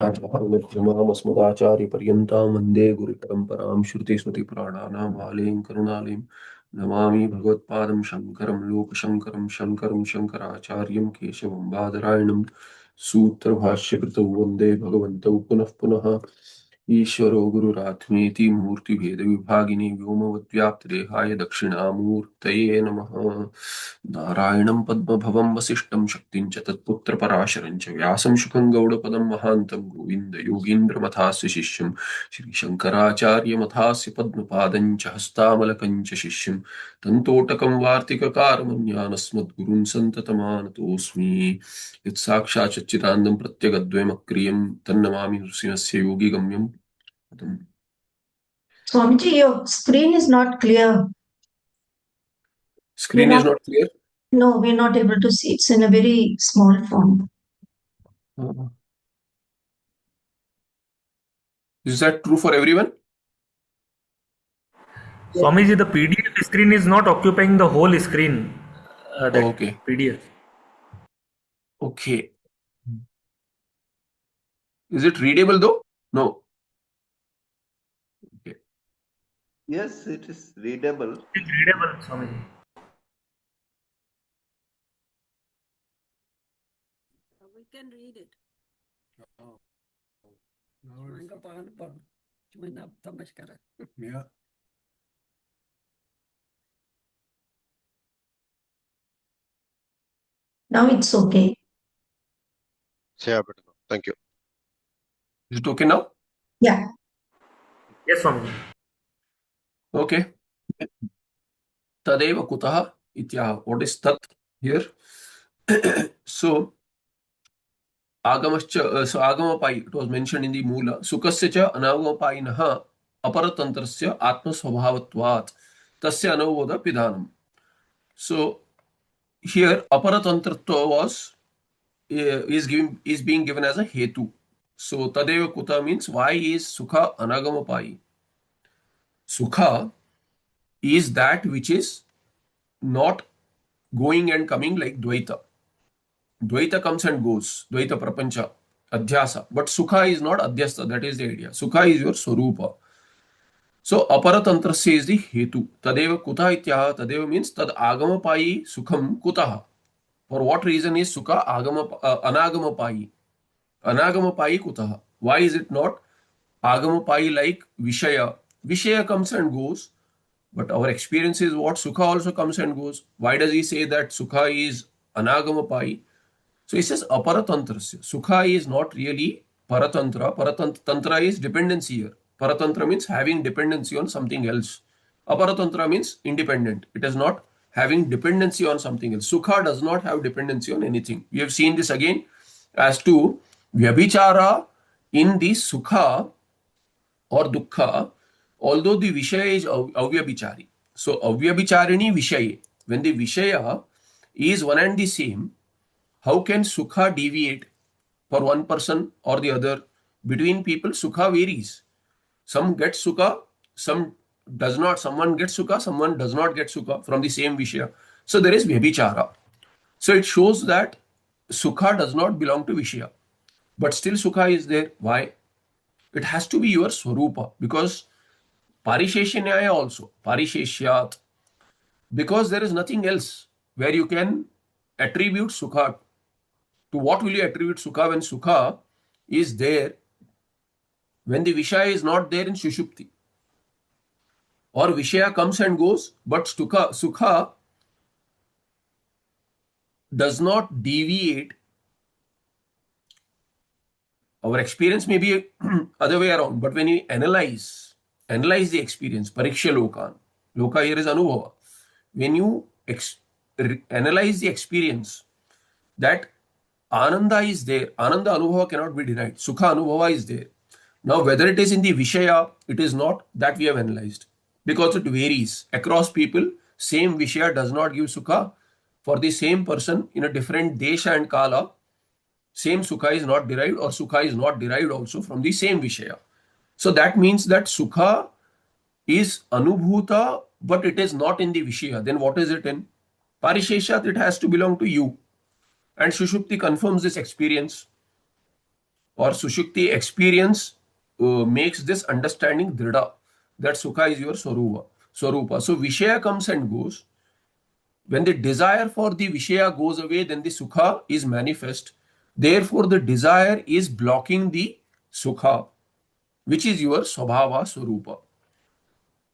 अस्मदाचार्यपर्यन्तां वन्दे गुरुपरम्परां श्रुतिस्मृतिपुराणानाम् आलयं करुणालयं नमामि भगवत्पादं शङ्करं लोकशङ्करं शङ्करं शङ्कराचार्यं केशवं बादरायणं सूत्रभाष्यकृतौ वन्दे भगवन्तौ पुनः पुनः ईश्वरो गुरुरात्मेति मूर्तिभेदविभागिने व्योमवद्व्याप्तदेहाय दक्षिणामूर्तये नमः। नारायणं पद्मभवं वसिष्ठं शक्तिं च तत्पुत्रपराशरं च व्यासं शुकं गौडपदं महान्तं गोविन्द योगीन्द्रमथास्य शिष्यं श्रीशङ्कराचार्यमथास्य पद्मपादं च हस्तामलकं च शिष्यं तन्तोटकं वार्तिककारमन्यानस्मद्गुरुन् सन्ततमानतोऽस्मि। यत्साक्षात् सच्चिदानन्दं प्रत्यगद्वयमक्रियं तन्नमामि नृसिंहस्य योगिगम्यं। Swamiji, your screen is not clear. Screen is not clear? No, we're not able to see. It's in a very small font. Is that true for everyone? Swamiji, the PDF screen is not occupying the whole screen. Okay. PDF. Okay. Is it readable though? No. Okay. Yes, it is readable. It's readable, Swamiji. We can read it. Yeah. Now it's okay. Yeah, better now. Thank you. Is it okay now? Yeah. Yes, Swamiji. Okay. Tadeva kutaha ityaha. What is tat here? So agamapai, it was mentioned in the Mula. Sukasya cha anagamapainaha aparatantrasya atma swabhavatvat tasya anavoda pidhanam. So here aparatantratva was is being given as a hetu. So tadeva kuta means why is sukha anagamapai? Sukha is that which is not going and coming like Dvaita. Dvaita comes and goes. Dvaita prapancha, adhyasa. But Sukha is not adhyasa. That is the idea. Sukha is your Swarupa. So aparatantrasya is the hetu. Tadeva kuta ityaha. Tadeva means tad agamapayi sukham kutaha. For what reason is Sukha anagamapayi? Anagamapayi kutaha. Why is it not agamapayi like Vishaya? Vishaya comes and goes. But our experience is what? Sukha also comes and goes. Why does he say that Sukha is anagamapayi? So he says aparatantrasya. Sukha is not really paratantra. Paratantra is dependency here. Paratantra means having dependency on something else. Aparatantra means independent. It is not having dependency on something else. Sukha does not have dependency on anything. We have seen this again as to vyabhichara in the sukha or dukkha, although the vishaya is avyabhichari. So avyabhicharini vishaye. When the vishaya is one and the same, how can sukha deviate for one person or the other? Between people, sukha varies. Some get sukha, some does not. Someone gets sukha, someone does not get sukha from the same vishaya. So there is vyabhichara. So it shows that sukha does not belong to vishaya. But still sukha is there. Why? It has to be your swarupa, because parisheshya nyaya also, parisheshyat, because there is nothing else where you can attribute sukha. To what will you attribute sukha when sukha is there, when the vishaya is not there in Shushupti? Or vishaya comes and goes, but sukha does not deviate. Our experience may be other way around, but when you analyze the experience, pariksha lokan, loka here is anubhava. When you analyze the experience, that ananda is there, ananda anubhava cannot be denied, sukha anubhava is there. Now whether it is in the vishaya, it is not that we have analyzed, because it varies across people. Same vishaya does not give sukha. For the same person in a different desha and kala, same sukha is not derived, or sukha is not derived also from the same vishaya. So that means that sukha is anubhuta, but it is not in the vishaya. Then what is it in? Parisheshat, it has to belong to you. And Shushupti confirms this experience. or Sushukti experience makes this understanding dhrida that Sukha is your Swarupa. So Vishaya comes and goes. When the desire for the Vishaya goes away, then the Sukha is manifest. Therefore, the desire is blocking the Sukha, which is your Swabhava Swarupa.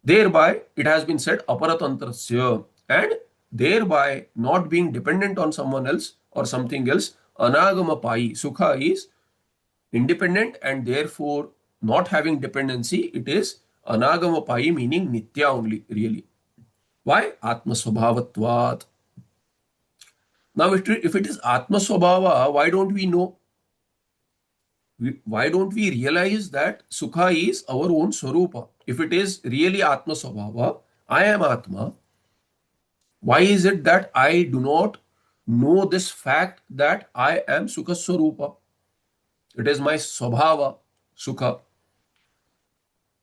Thereby, it has been said aparatantrasya, and thereby not being dependent on someone else or something else, anagama pai. Sukha is independent and therefore not having dependency. It is anagama pai, meaning nitya only, really. Why? Atma swabhavatvat. Now, if it is Atma swabhava, why don't we know? Why don't we realize that Sukha is our own Swarupa? If it is really Atma swabhava, I am Atma. Why is it that I do not know this fact that I am Sukha Swarupa? It is my Swabhava, Sukha.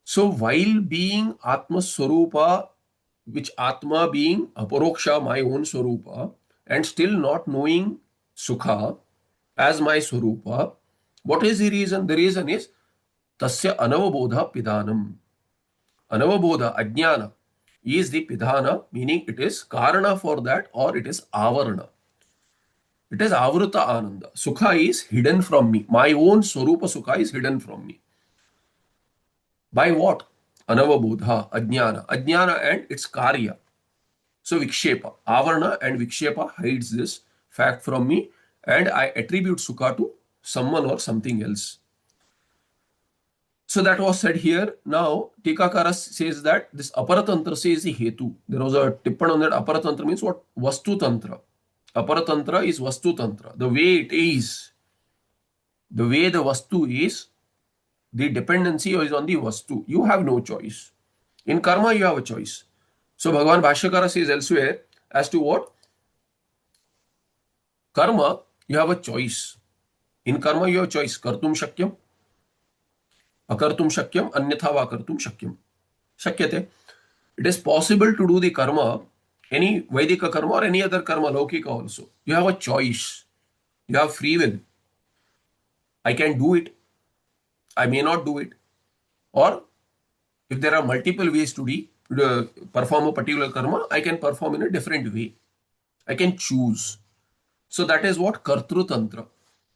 So while being Atma Swarupa, which Atma being Aparoksha, my own Swarupa, and still not knowing Sukha as my Swarupa, what is the reason? The reason is Tasya Anavabodha Pidhanam. Anavabodha, Ajnana, is the Pidhana, meaning it is Karana for that, or it is Avarana. It is Avruta Ananda. Sukha is hidden from me. My own Swarupa Sukha is hidden from me. By what? Anavabodha, Ajnana. Ajnana and its Karya. So Vikshepa. Avarana and Vikshepa hides this fact from me, and I attribute Sukha to someone or something else. So that was said here. Now, Tikakara says that this Aparatantra says the Hetu. There was a tippan on that. Aparatantra means what? Vastu Tantra. Aparatantra is Vastu Tantra. The way it is, the way the Vastu is, the dependency is on the Vastu. You have no choice. In karma, you have a choice. So Bhagavan Bhashyakara says elsewhere as to what? Karma, you have a choice. In karma, you have a choice. Kartum shakyam, akartum shakyam, anyatha va kartum shakyam. Shakyate. It is possible to do the karma, any Vedika karma or any other karma, Laukika also. You have a choice. You have free will. I can do it. I may not do it. Or if there are multiple ways to perform a particular karma, I can perform in a different way. I can choose. So that is what Kartru Tantra.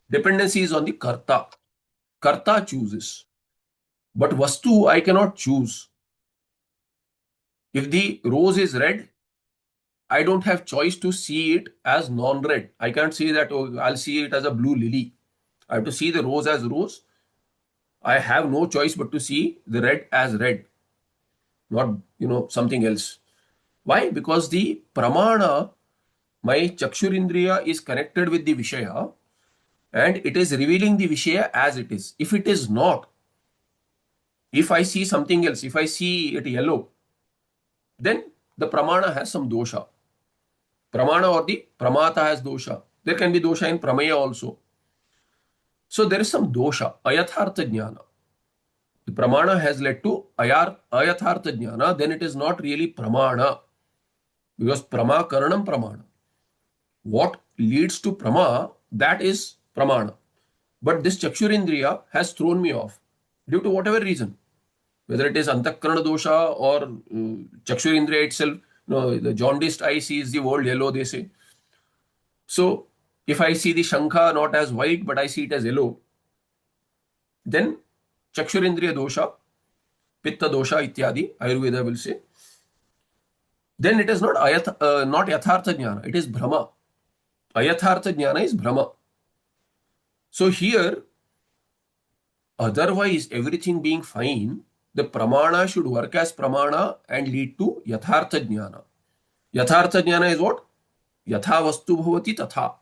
Dependency is on the Karta. Karta chooses. But Vastu, I cannot choose. If the rose is red, I don't have choice to see it as non-red. I can't say that, oh, I'll see it as a blue lily. I have to see the rose as rose. I have no choice but to see the red as red, not, something else. Why? Because the pramana, my chakshurindriya is connected with the Vishaya and it is revealing the Vishaya as it is. If it is not, if I see something else, if I see it yellow, then the pramana has some dosha. Pramana or the pramata has dosha. There can be dosha in pramaya also. So there is some dosha, ayathartha jnana. The pramana has led to ayathartha jnana, then it is not really pramana. Because prama karanam pramana. What leads to prama, that is pramana. But this chakshurindriya has thrown me off due to whatever reason. Whether it is antakarana dosha or chakshurindriya itself. No, the jaundiced eye sees the world yellow, they say. So, if I see the shankha not as white, but I see it as yellow, then chakshurindriya dosha, pitta dosha ityadi, Ayurveda will say, then it is not yathartha jnana, it is brahma. Ayathartha jnana is brahma. So here, otherwise everything being fine, the pramana should work as pramana and lead to yathartha jnana. Yathartha jnana is what? Yatha vastu bhavati tatha.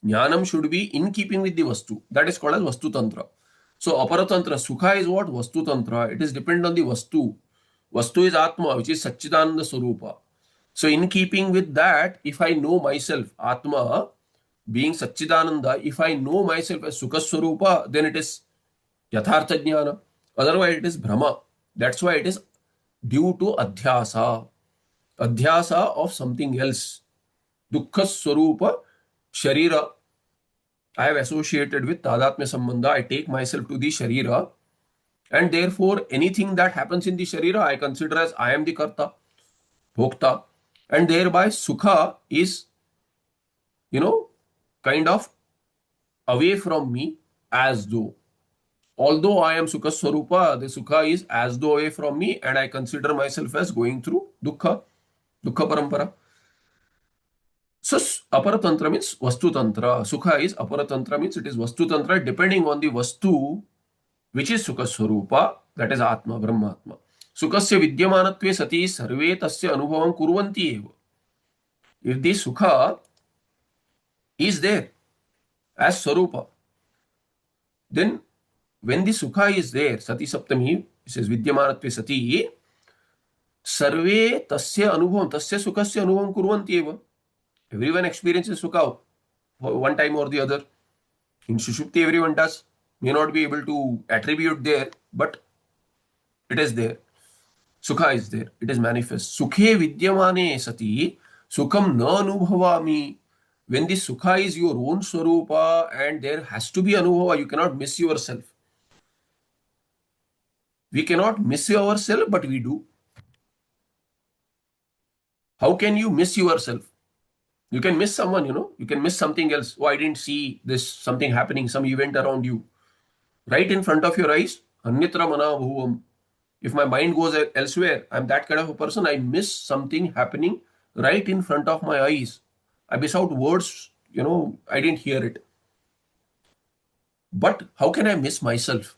Jnanam should be in keeping with the vastu. That is called as vastu tantra. So aparatantra, sukha is what? Vastu tantra. It is dependent on the vastu. Vastu is atma, which is Satchidananda Swarupa. So in keeping with that, if I know myself, atma, being Satchidananda, if I know myself as Sukha Swarupa, then it is Yathartha Jnana. Otherwise, it is Brahma. That's why it is due to Adhyasa. Adhyasa of something else. Dukkha Swarupa Sharira. I have associated with tadatmya sambandha. I take myself to the sharira, and therefore anything that happens in the sharira I consider as I am the karta, bhokta, and thereby sukha is, kind of away from me, as though. Although I am sukha swarupa, the sukha is as though away from me, and I consider myself as going through dukkha parampara. So aparatantra means vastu tantra. Sukha is aparatantra means it is vastu tantra depending on the vastu which is sukha swarupa, that is atma, brahmatma. Sukasya vidyamanatve sati sarve tasya anubhavam kurvanti eva. If the sukha is there as swarupa, then when the sukha is there, sati saptami, it says vidyamanatve sati, sarve tasya anubhavam, tasya sukasya anubhavam kurvanti eva. Everyone experiences sukha one time or the other. In Sushupti, everyone does. May not be able to attribute there, but it is there. Sukha is there. It is manifest. Sukhe vidyamane sati sukham na anubhavami. When the sukha is your own swarupa and there has to be anubhava, you cannot miss yourself. We cannot miss ourselves, but we do. How can you miss yourself? You can miss someone, you can miss something else. Oh, I didn't see this, something happening, some event around you. Right in front of your eyes, anyatra mana bhuvam. If my mind goes elsewhere, I'm that kind of a person, I miss something happening right in front of my eyes. I miss out words, I didn't hear it. But how can I miss myself?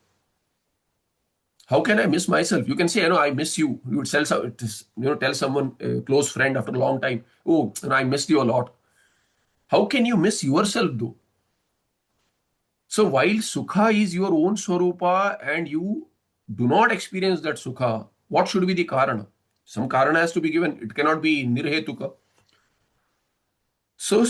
How can I miss myself? You can say, I miss you. You would tell someone, a close friend after a long time, oh, I missed you a lot. How can you miss yourself though? So while sukha is your own swarupa and you do not experience that sukha, what should be the karana? Some karana has to be given. It cannot be nirhetuka. So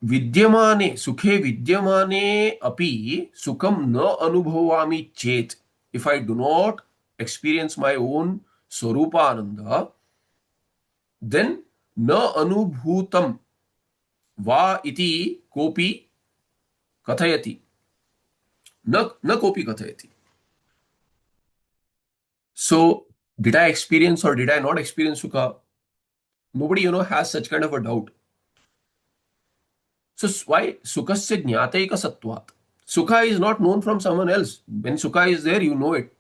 vidyamane, sukhe vidyamane api sukham na anubhavami chet. If I do not experience my own swarupa ananda, then na anubhutam va iti kopi kathayati. Na kopi kathayati. So, did I experience or did I not experience sukha? Nobody, has such kind of a doubt. So, why sukhasya jnataika sattvat? Sukha is not known from someone else. When sukha is there, you know it.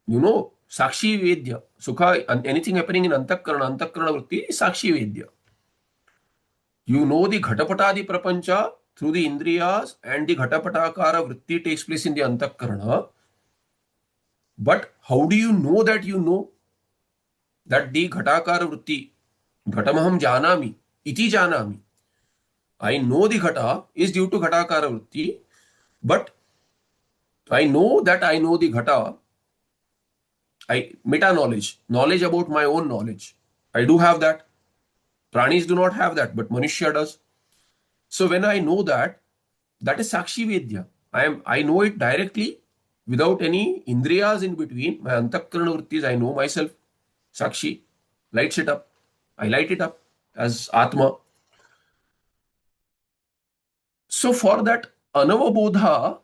Sakshi vedya. Sukha, anything happening in antakarana vritti is sakshi vedya. You know the ghatapatadi prapancha through the indriyas and the ghatapatakara vritti takes place in the antakarana. But how do you know that you know that the ghatakara vritti, ghatamaham janami, iti janami. I know the ghata is due to ghatakara vritti, but I know that I know the ghata, meta knowledge about my own knowledge. I do have that. Pranis do not have that, but Manushya does. So when I know that, that is Sakshi Vedya. I know it directly without any indriyas in between. My antakarana vrittis, I know myself. Sakshi lights it up. I light it up as Atma. So for that, anavabodha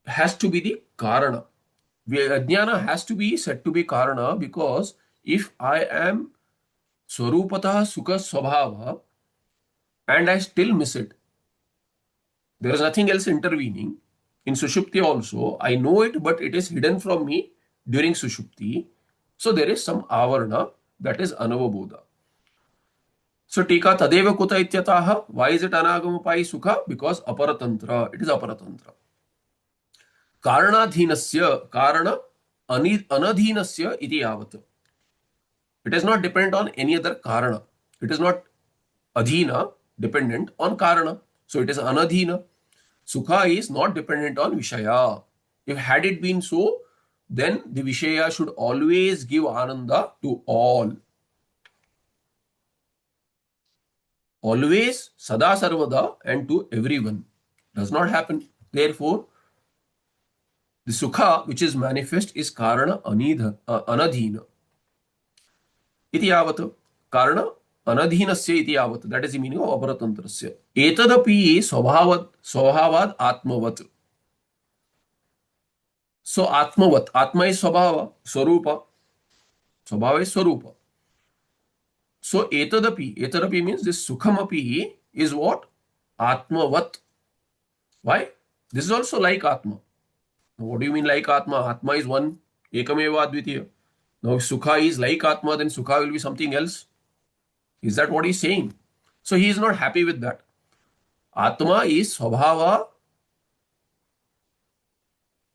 has to be the karana. Ajnana has to be said to be karana because if I am swarupatah sukha swabhava and I still miss it, there is nothing else intervening. In Sushupti also, I know it, but it is hidden from me during Sushupti. So there is some avarna, that is anavabodha. So tika tadeva kuta ityataha. Why is it anagamapai sukha? Because aparatantra. It is aparatantra. Karanadhinasya, karana anadhinasya iti yavat. It is not dependent on any other karana. It is not adhina, dependent on karana. So it is anadhina. Sukha is not dependent on Vishaya. If had it been so, then the Vishaya should always give Ananda to all. Always, Sada Sarvada, and to everyone. Does not happen. Therefore, the Sukha which is manifest is Karana Anadhina. Iti yavat. Karana anadhinasya iti yavat. That is the meaning of aparatantrasya. Etadapi swabhavad atmavat. So atmavat, atma is swabhava, swarupa. Swabhava is swarupa. So etadapi means this sukhamapi is what? Atmavat. Why? This is also like atma. Now, what do you mean like atma? Atma is one, ekameva advitiya. Now if sukha is like atma, then sukha will be something else. Is that what he's saying? So he is not happy with that. Atma is swabhava,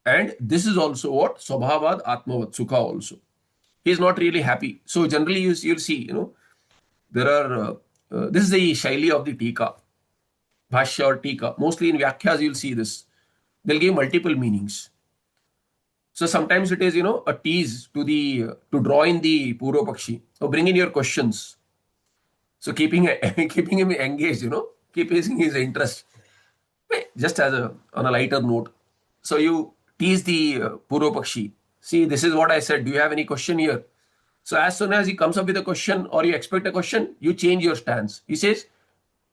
and this is also what? Swabhavad atmavat, sukha also. He is not really happy. So generally you'll see, there are, this is the shaili of the tika, bhashya or tika. Mostly in vyakhyas you'll see this. They'll give multiple meanings. So sometimes it is, a tease to draw in the Purva Pakshi, or bring in your questions. So keeping him engaged, keeping his interest. Just on a lighter note. So you tease the Purva Pakshi. See, this is what I said. Do you have any question here? So as soon as he comes up with a question or you expect a question, you change your stance. He says,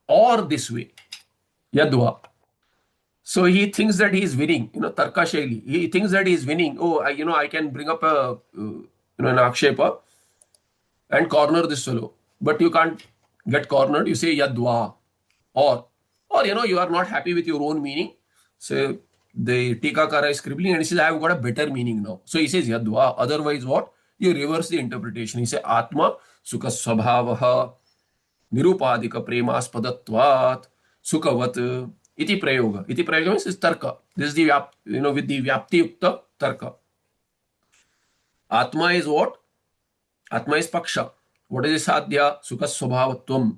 or this way. Yadva. So he thinks that he is winning, Tarka Shaili. He thinks that he is winning. Oh, I can bring up an akshepa and corner this fellow. But you can't get cornered. You say yadva. Or you are not happy with your own meaning. So the Tikakara is scribbling and he says, I have got a better meaning now. So he says yadva. Otherwise what? You reverse the interpretation. He says atma sukha swabhavaha nirupadika premaspadatvat sukhavat iti prayoga. Iti prayoga means is tarka. This is the with the vyapti yukta tarka. Atma is what? Atma is paksha. What is sadhya? Sukha swabhavatvam.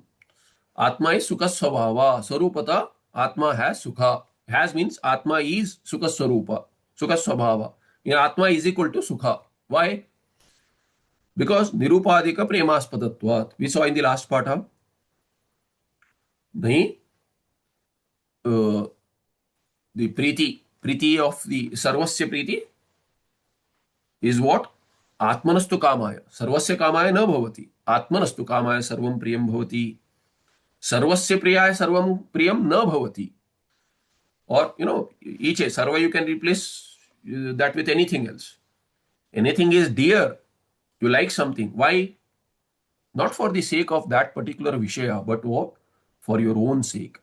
Atma is sukha swabhava. Sarupata, atma has sukha. Has means atma is sukha swarupa. Sukha swabhava. Atma is equal to sukha. Why? Because nirupadika premaspadatvat. We saw in the last part, the priti of the sarvasya priti is what? Atmanastu kamaya. Sarvasya kamaya na bhavati. Atmanastu kamaya sarvam priyam bhavati. Sarvasya priyaya sarvam priyam na bhavati. Or, each sarva you can replace that with anything else. Anything is dear. You like something. Why? Not for the sake of that particular vishaya, but what? For your own sake.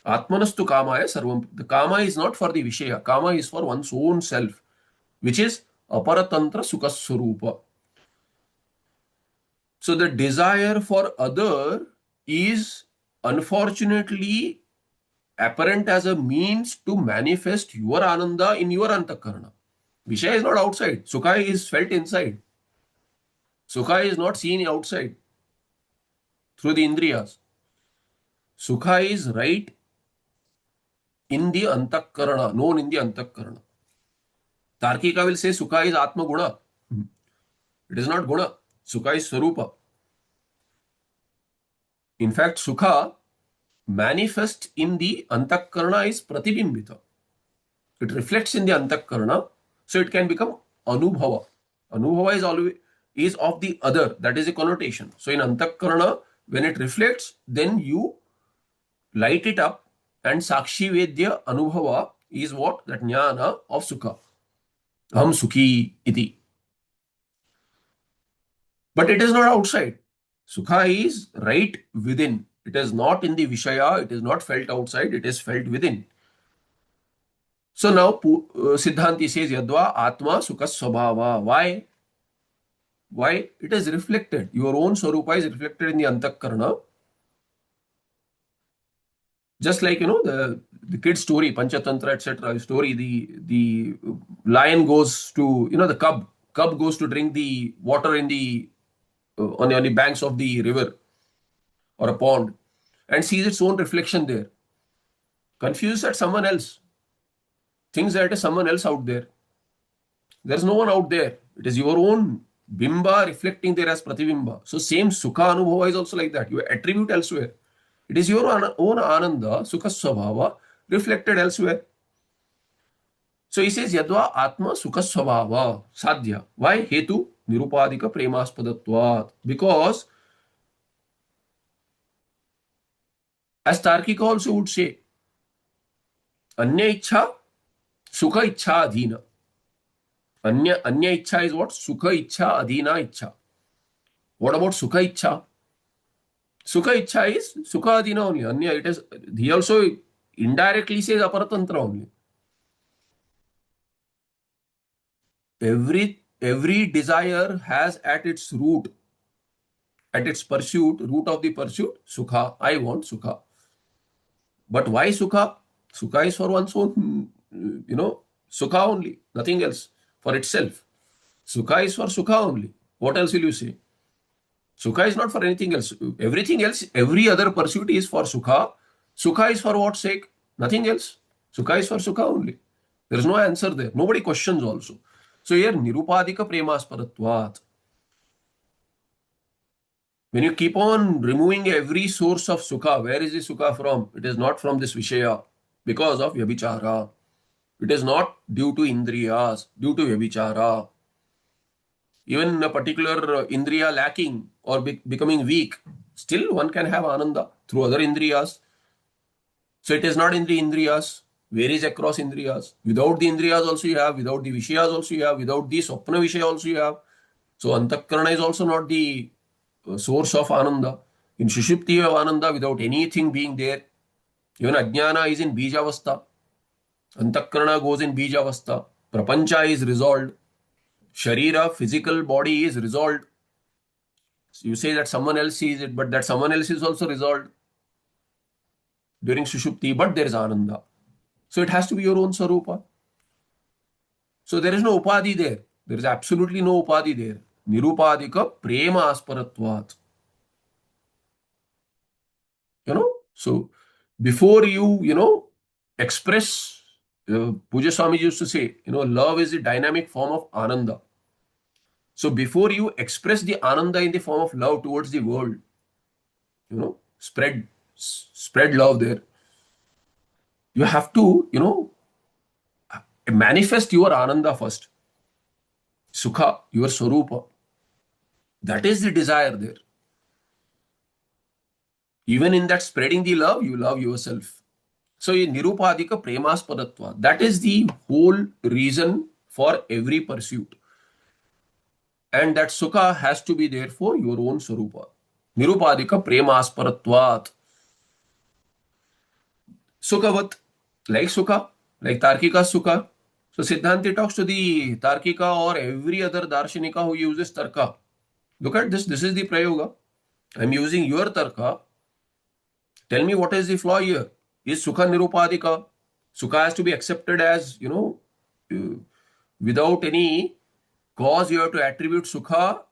Atmanastu kamaya sarvam. The kama is not for the vishaya. Kama is for one's own self, which is aparatantra sukha swarupa. So the desire for other is unfortunately apparent as a means to manifest your ananda in your antakarana. Vishaya is not outside. Sukha is felt inside. Sukha is not seen outside through the indriyas. Sukha is right in the antakarana, known in the antakarana. Tarkika will say sukha is atma guna. It is not guna. Sukha is swarupa. In fact, sukha manifest in the antakarana is pratibimbita. It reflects in the antakarana, so it can become anubhava. Anubhava is of the other. That is a connotation. So in antakarana, when it reflects, then you light it up, and sakshi vedya anubhava is what? That jnana of sukha. Aham sukhi iti. But it is not outside. Sukha is right within. It is not in the vishaya. It is not felt outside. It is felt within. So now Siddhanti says yadva atma sukha swabhava. Why? Why? It is reflected. Your own swarupa is reflected in the antakarana. Just like, the kid story, Panchatantra, etc. story, the lion goes to, the cub goes to drink the water in the on the banks of the river or a pond and sees its own reflection there. Confused at someone else. Thinks that it is someone else out there. There is no one out there. It is your own bimba reflecting there as pratibimba. So same sukha anubhava is also like that. You attribute elsewhere. It is your own ananda, sukha swabhava, reflected elsewhere. So he says, yadva atma sukha swabhava, sadhya. Why? Hetu nirupadika premaspadatvat. Because As Tarkika also would say, Anya Ichha, Sukha Ichha Adhina. Anya Ichha is what? Sukha Ichha, Adhina Ichha. What about Sukha Ichha? Sukha Ichha is Sukha Adhina only. Anya, it is, he also indirectly says Aparatantra only. Every desire has at its root, at its pursuit, root of the pursuit, Sukha. I want Sukha. But why Sukha? Sukha is for one's own, Sukha only, nothing else, for itself. Sukha is for Sukha only. What else will you say? Sukha is not for anything else. Everything else, every other pursuit is for Sukha. Sukha is for what sake? Nothing else. Sukha is for Sukha only. There is no answer there. Nobody questions also. So here, Nirupadika Premasparatvat. When you keep on removing every source of Sukha, where is the Sukha from? It is not from this Vishaya, because of Vyabhichara. It is not due to Indriyas, due to Vyabhichara. Even a particular Indriya lacking or becoming weak, still one can have Ananda through other Indriyas. So it is not in the Indriyas, varies across Indriyas. Without the Indriyas also you have, without the Vishayas also you have, without the Swapna Vishaya also you have. So Antakarana is also not the source of Ananda. In Shushupti you have Ananda without anything being there. Even Ajnana is in Bijavastha. Antakarana goes in Bijavastha. Prapancha is resolved. Sharira, physical body is resolved. So you say that someone else sees it, but that someone else is also resolved during Sushupti, but there is Ananda. So it has to be your own Sarupa. So there is no Upadhi there. There is absolutely no Upadhi there. Nirupadika Prema Asparatvat. So before you express, Puja Swami used to say, love is a dynamic form of Ananda. So before you express the Ananda in the form of love towards the world, spread love there. You have to, manifest your Ananda first. Sukha, your Swarupa. That is the desire there. Even in that spreading the love, you love yourself. So, Nirupadika Premaspadatva. That is the whole reason for every pursuit. And that Sukha has to be there for your own Swarupa. Nirupadika Premasparatvat. Sukhavat, like Sukha, like Tarkika Sukha. So Siddhanti talks to the Tarkika or every other Darshanika who uses Tarka. Look at this. This is the Prayoga. I'm using your Tarka. Tell me what is the flaw here. Is Sukha Nirupadika? Sukha has to be accepted as, without any cause, you have to attribute Sukha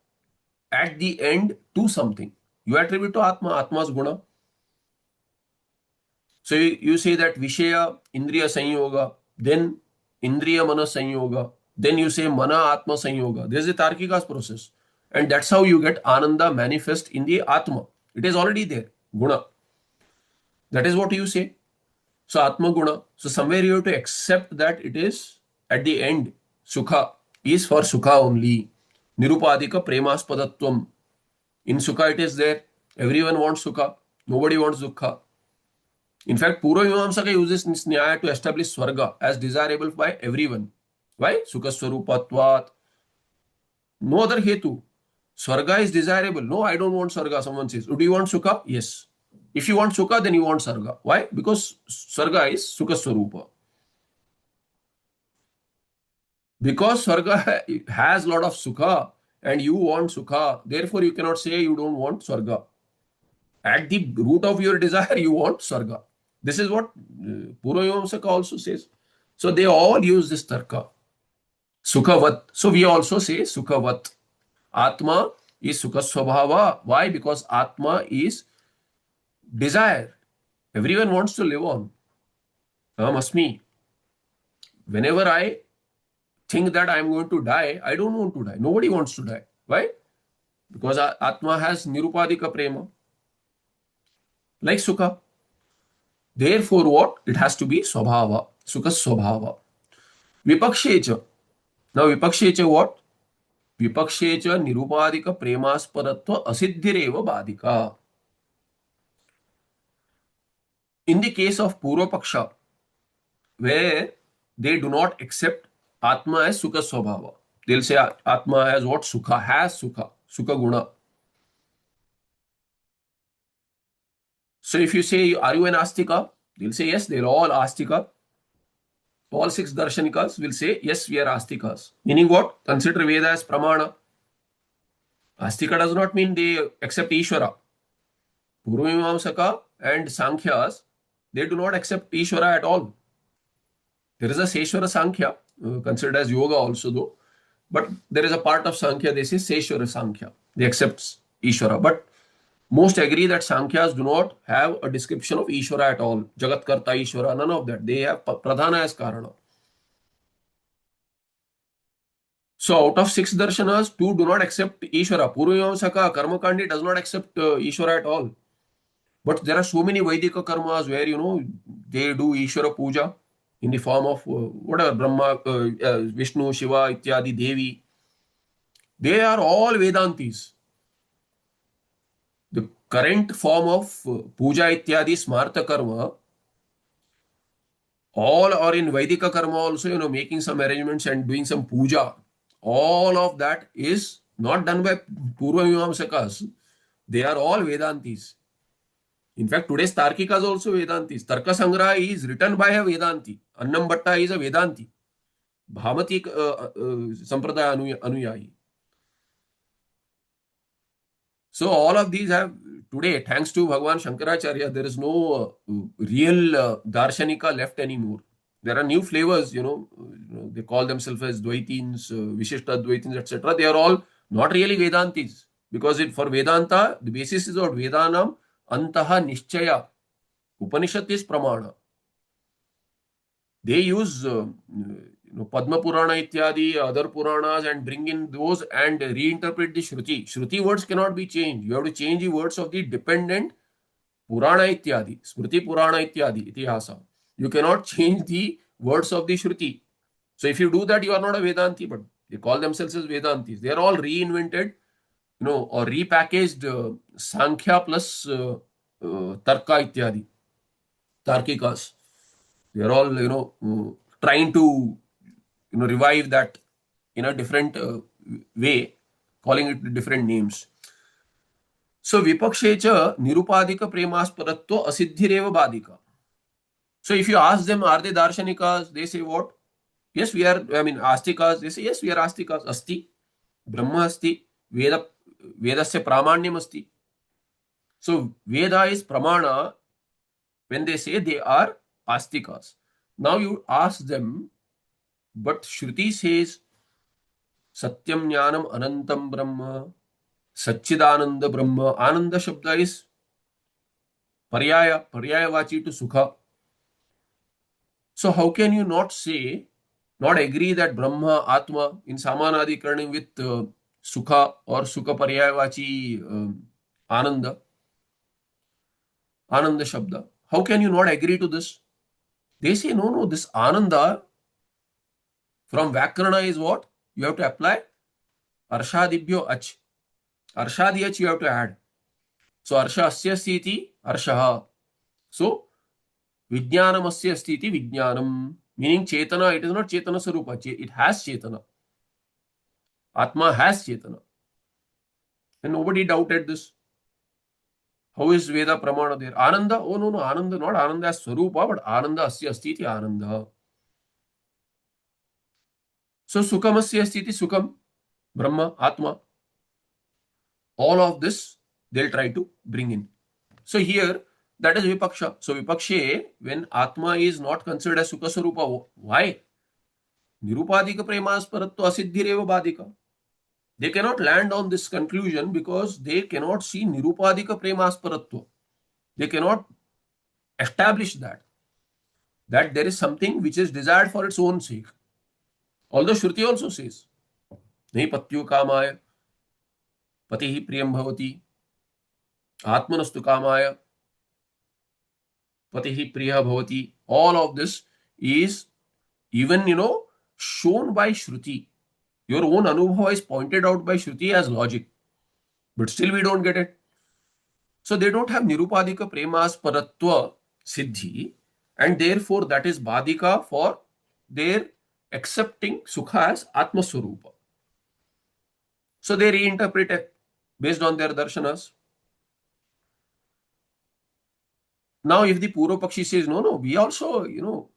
at the end to something. You attribute to Atma, Atma's Guna. So you say that Vishaya, Indriya Sanyoga, then Indriya Mana Sanyoga, then you say Mana Atma Sanyoga. This is the Tarkika's process. And that's how you get Ananda manifest in the Atma. It is already there, Guna. That is what you say. So Atma Guna. So somewhere you have to accept that it is at the end. Sukha is for Sukha only. Nirupadika Premaspadatvam. In Sukha it is there. Everyone wants Sukha. Nobody wants Dukha. In fact, Purva Mimamsaka uses this Nyaya to establish Swarga as desirable by everyone. Why? Sukha Swarupatvat. No other hetu. Swarga is desirable. No, I don't want Swarga. Someone says, do you want Sukha? Yes. If you want Sukha, then you want Sarga. Why? Because Swarga is Sukha Swarupa. Because Swarga has a lot of Sukha and you want Sukha, therefore you cannot say you don't want Swarga. At the root of your desire, you want Swarga. This is what Purva Mimamsaka also says. So they all use this Tarka. Sukhavat. So we also say Sukhavat. Atma is Sukha Swabhava. Why? Because Atma is desire. Everyone wants to live on. Aham asmi. Whenever I think that I am going to die, I don't want to die. Nobody wants to die. Why? Because Atma has Nirupadika Prema. Like Sukha. Therefore what? It has to be Swabhava. Sukha Swabhava. Vipakshecha. Now Vipakshecha what? Vipakshecha In the case of Purva Paksha, where they do not accept Atma as Sukha Swabhava, they'll say Atma has what? Sukha, has Sukha, Sukha Guna. So if you say, are you an Astika? They'll say, yes, they're all Astika. All six Darshanikas will say, yes, we are Astikas. Meaning what? Consider Veda as Pramana. Astika does not mean they accept Ishvara. Purvamimamsaka and Sankhyas, they do not accept Ishvara at all. There is a Seshvara Sankhya, considered as yoga also though. But there is a part of Sankhya, they say Seshvara Sankhya. They accept Ishvara. But most agree that Sankhyas do not have a description of Ishvara at all. Jagat Karta Ishvara, none of that. They have Pradhana as Karana. So out of six darshanas, two do not accept Ishvara. Purvamimamsaka, Karmakandi does not accept Ishvara at all. But there are so many Vaidika karmas where, they do Ishvara puja in the form of whatever, Brahma, Vishnu, Shiva, Ityadi, Devi. They are all Vedantis. The current form of puja Ityadi, Smarta karma, all are in Vaidika karma also, making some arrangements and doing some puja. All of that is not done by Purvamimamsakas. They are all Vedantis. In fact, today's Tarkikas also Vedantis. Tarka Sangraha is written by a Vedanti. Annam Bhatta is a Vedanti. Bhamati Sampradaya Anuyayi. So all of these have today, thanks to Bhagavan Shankaracharya, there is no real Darshanika left anymore. There are new flavors, they call themselves as Dvaitins, Vishishta Dvaitins, etc. They are all not really Vedantis. Because for Vedanta, the basis is of Vedanam Antaha Nishchaya. Upanishad is Pramana. They use Padma Purana ityadi, other Puranas and bring in those and reinterpret the Shruti. Shruti words cannot be changed. You have to change the words of the dependent Purana ityadi, Smriti Purana ityadi, Itihasa. You cannot change the words of the Shruti. So if you do that, you are not a Vedanti, but they call themselves as Vedantis. They are all reinvented, or repackaged Sankhya plus Tarka ityadi, Tarkikas. They are all, trying to, revive that in a different way, calling it different names. So, vipakshe cha nirupadika premasparatva asiddhireva badika. So, if you ask them, are they darshanikas? They say what? Yes, we are, astikas. They say, yes, we are astikas. Asti, Brahma asti, Vedasya pramanyam asti. So, Veda is pramana when they say they are astikas. Now, you ask them, but Shruti says, Satyam Jnanam Anantam Brahma, Satchidananda Brahma. Ananda Shabda is Paryaya Vachi to Sukha. So how can you not agree that Brahma, Atma in Samanadi Karni with Sukha or Sukha Paryaya Vachi Ananda Shabda? How can you not agree to this? They say, no, this Ananda from Vyakarana is what? You have to apply Arshadibhyo Ach. Arshadi Ach you have to add. So Arsha Asya Sthiti Arshaha. So Vijnanam Asya Sthiti Vijnanam. Meaning Chetana, it is not Chetana Sarupa. It has Chetana. Atma has Chetana. And nobody doubted this. How is Veda Pramana there? Ananda? Oh no, Ananda, not Ananda as Sarupa, but Ananda Asya Sthiti Ananda. So Sukham Asya Sthiti Sukham. Brahma, Atma. All of this they'll try to bring in. So here, that is Vipaksha. So Vipakshe, when Atma is not considered as Sukha Sarupa, why? Nirupadika premasparatva asiddhireva badika. They cannot land on this conclusion because they cannot see Nirupadika premasparatva. They cannot establish that there is something which is desired for its own sake. Although Shruti also says, Nahi patyu kamaya, patihi priyam bhavati, atmanastu kamaya, patihi priya bhavati. All of this is even, shown by Shruti. Your own Anubhava is pointed out by Shruti as logic. But still we don't get it. So they don't have Nirupadika Premasparatva siddhi, and therefore that is badika for their accepting sukha as atma swarupa. So they reinterpret it based on their darshanas. Now, if the Purva Pakshi says, no, no, we also,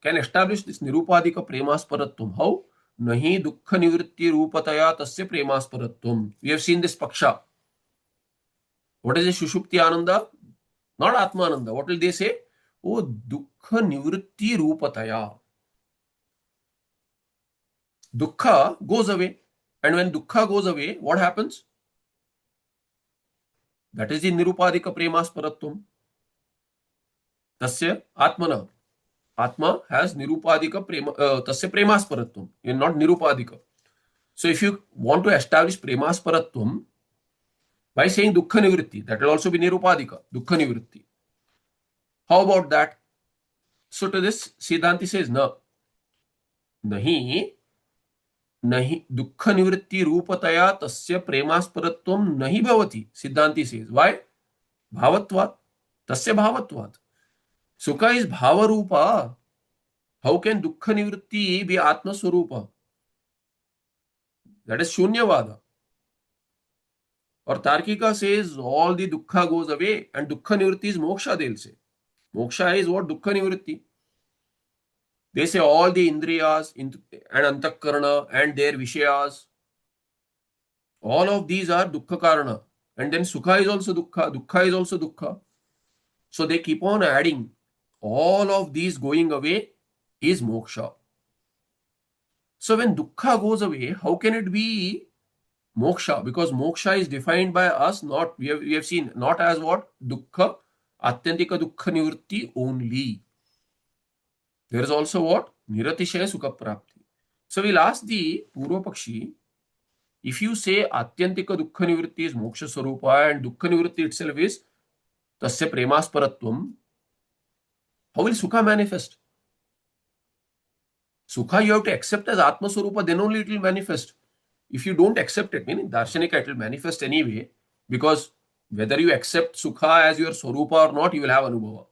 can establish this Nirupadika Premasparatvam. How? Nahi dukkha nivritti rupataya tasya Premasparatvam. We have seen this Paksha. What is a Shushupti Ananda? Not Atmananda. What will they say? Oh, dukkha nivritti rupataya. Dukkha goes away. And when dukkha goes away, what happens? That is the Nirupadika Premasparatvam. Tasya Atmana. Atma has nirupadika prema, tasya premasparatvam, and not nirupadika. So if you want to establish premasparatvam by saying dukkha nivritti, that will also be nirupadika, dukkha nivritti. How about that? So to this, Siddhanti says, no, nahi, dukkha nivritti rupataya tasya premasparatvam nahi bhavati. Siddhanti says, why? Bhavatvat, tasya bhavatvat. Sukha is bhavarupa. How can dukkha nivritti be atma swarupa? That is shunyavada. Or Tarkika says all the dukkha goes away and dukkha nivritti is moksha, they'll say. Moksha is what? Dukkha nivritti. They say all the indriyas and antakarana and their vishayas, all of these are dukkha karana. And then sukha is also dukkha, dukkha is also dukkha. So they keep on adding. All of these going away is moksha. So when dukkha goes away, how can it be moksha? Because moksha is defined by us, not, we have seen, not as what? Dukkha, atyantika dukkha nivritti only. There is also what? Niratishaya sukha prapti. So we'll ask the Purva Pakshi, if you say atyantika dukkha nivritti is moksha swarupa and dukkha nivritti itself is tasya premasparatvam, how will sukha manifest? Sukha you have to accept as atma swarupa, then only it will manifest. If you don't accept it, meaning darshanika, it will manifest anyway, because whether you accept sukha as your swarupa or not, you will have anubhava.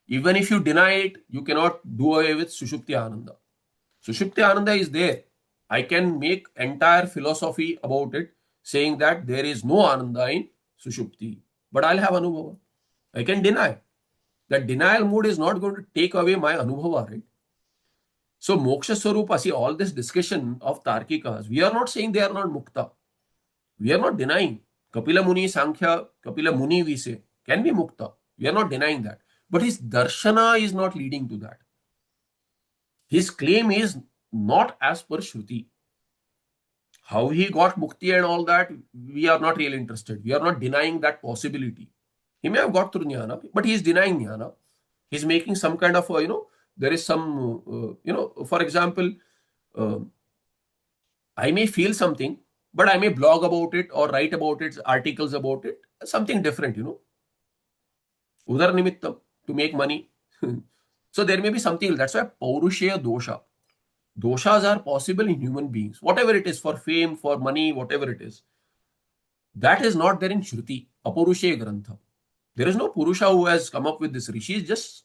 Even if you deny it, you cannot do away with Sushupti Ananda. Sushupti Ananda is there. I can make entire philosophy about it, saying that there is no Ananda in Sushupti. But I'll have Anubhava. I can deny. That denial mode is not going to take away my Anubhava, right? So Moksha Swarupa, see all this discussion of Tarkikas, we are not saying they are not Mukta. We are not denying. Kapila Muni, Sankhya, Kapila Muni we say, can be Mukta. We are not denying that. But his darshana is not leading to that. His claim is not as per Shruti. How he got mukti and all that, we are not really interested. We are not denying that possibility. He may have got through jnana, but he is denying jnana. He is making some kind of, there is some, for example, I may feel something, but I may blog about it or write about it, articles about it, something different, Udar nimittam, to make money. So there may be something, that's why Paurushaya dosha. Doshas are possible in human beings, whatever it is, for fame, for money, whatever it is. That is not there in Shruti, Apurushaya Grantha. There is no Purusha who has come up with this. Rishis just,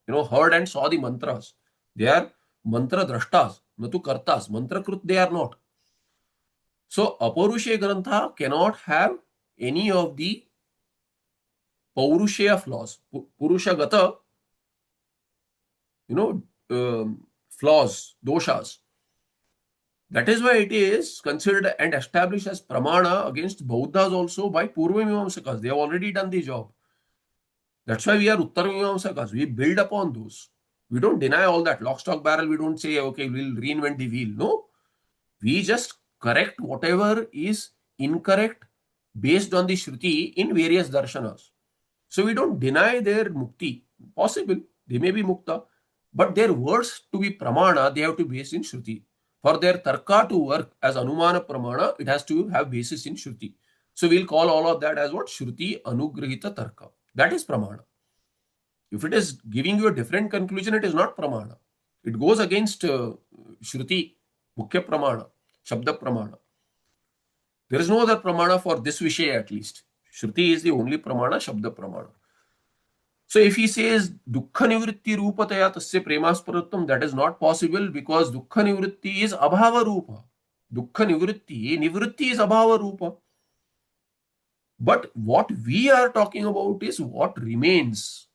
heard and saw the mantras. They are mantra drashtas, natu kartas. Mantra krut they are not. So Apurushaya Grantha cannot have any of the Paurushaya flaws. Purusha Gata, flaws, doshas. That is why it is considered and established as pramana against Bauddhas also by Purva Mimamsakas. They have already done the job. That's why we are Uttar Mimamsakas. We build upon those. We don't deny all that. Lock, stock, barrel, we don't say, okay, we'll reinvent the wheel. No. We just correct whatever is incorrect based on the Shruti in various darshanas. So we don't deny their mukti. Possible. They may be mukta. But their words to be pramana, they have to be based in Shruti. For their tarka to work as anumana pramana, it has to have basis in Shruti. So we'll call all of that as what? Shruti anugrahita tarka. That is pramana. If it is giving you a different conclusion, it is not pramana. It goes against Shruti, mukhya pramana, shabda pramana. There is no other pramana for this vishaya at least. Shruti is the only pramana, shabda pramana. So if he says dukkha nivritti rupataya tasya premasparatvam, that is not possible because dukkha nivritti is abhava rupa. Dukkha nivritti is abhava rupa. But what we are talking about is what remains.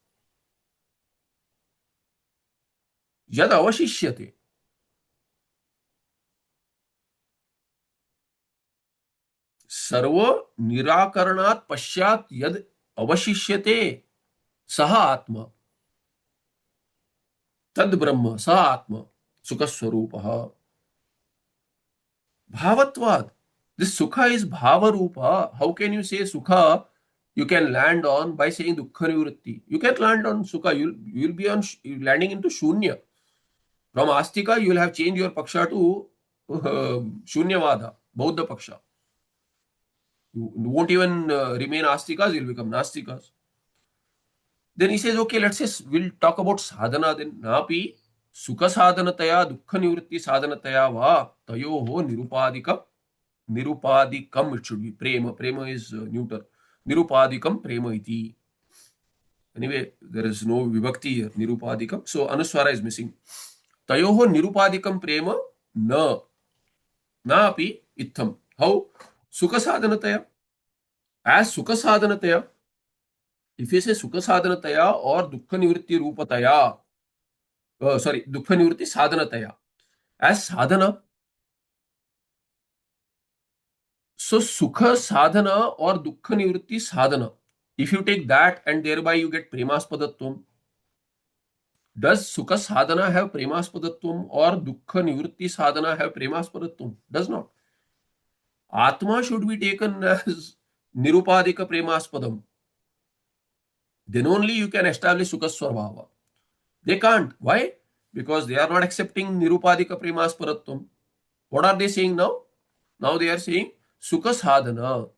Yad avashishyate. सर्व निराकरणात् पश्चात यद अवशिष्यते सह आत्मा तद ब्रह्म सह आत्मा सुख स्वरूप भावत्वाद. This sukha is bhava rupa. How can you say sukha you can land on by saying dukkha nivritti? You can't land on sukha. You'll be on landing into shunya. From astika you will have changed your paksha to shunyavada, Bauddha paksha. You won't even remain astikas, you'll become nastikas. Then he says, okay, let's say we'll talk about sadhana then. Napi sukha sadhanataya dukkha nivritti sadhanataya va tayoho nirupadikam it should be prema is neuter, nirupadikam prema iti. Anyway, there is no vibhakti here, nirupadikam, so anuswara is missing. Tayoho nirupadikam prema na api itham. How? Sukha sadhanataya. As sukha sadhanataya, if you say sukha sadhanataya or dukkha nivritti rupataya, dukkha nivritti sadhanataya, as sadhana, so sukha sadhana or dukkha nivritti sadhana, if you take that and thereby you get premaspadatvam, does sukha sadhana have premaspadatvam or dukkha nivritti sadhana have premaspadatvam? Does not. Atma should be taken as nirupadika premaspadam. Then only you can establish sukha swabhava. They can't. Why? Because they are not accepting nirupadika premasparatvam. What are they saying now? Now they are saying sukha sadhana.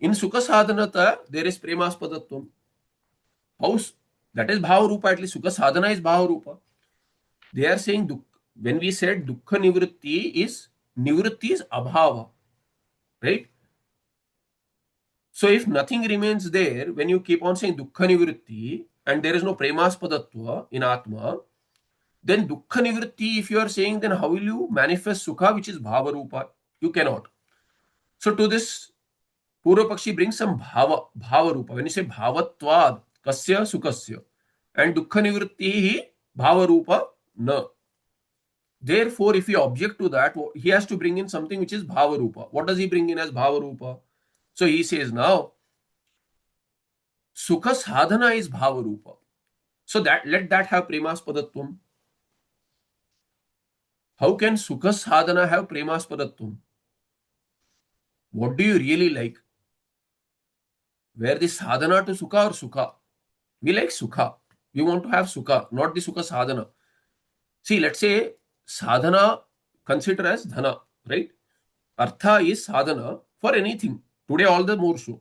In sukha sadhanata, there is premaspadatvam. How? That is bhava rupa, at least sukha sadhana is bhava rupa. They are saying, when we said dukkha nivritti is abhava, right? So if nothing remains there, when you keep on saying dukkha nivritti and there is no premaspadatva in atma, then dukkha nivritti, if you are saying, then how will you manifest sukha, which is bhava rupa? You cannot. So to this, Purva Pakshi brings some bhava rupa. When you say bhavatvad, kasya sukasya, and dukkha nivritti hi bhava rupa na. Therefore, if you object to that, he has to bring in something which is bhava rupa. What does he bring in as bhava rupa? So he says now, sukha sadhana is bhava rupa. So that let that have premaspadatvam. How can sukha sadhana have premaspadatvam? What do you really like? Where the sadhana to sukha or sukha? We like sukha. We want to have sukha, not the sukha sadhana. See, let's say sadhana consider as dhana, right? Artha is sadhana for anything. Today all the more so.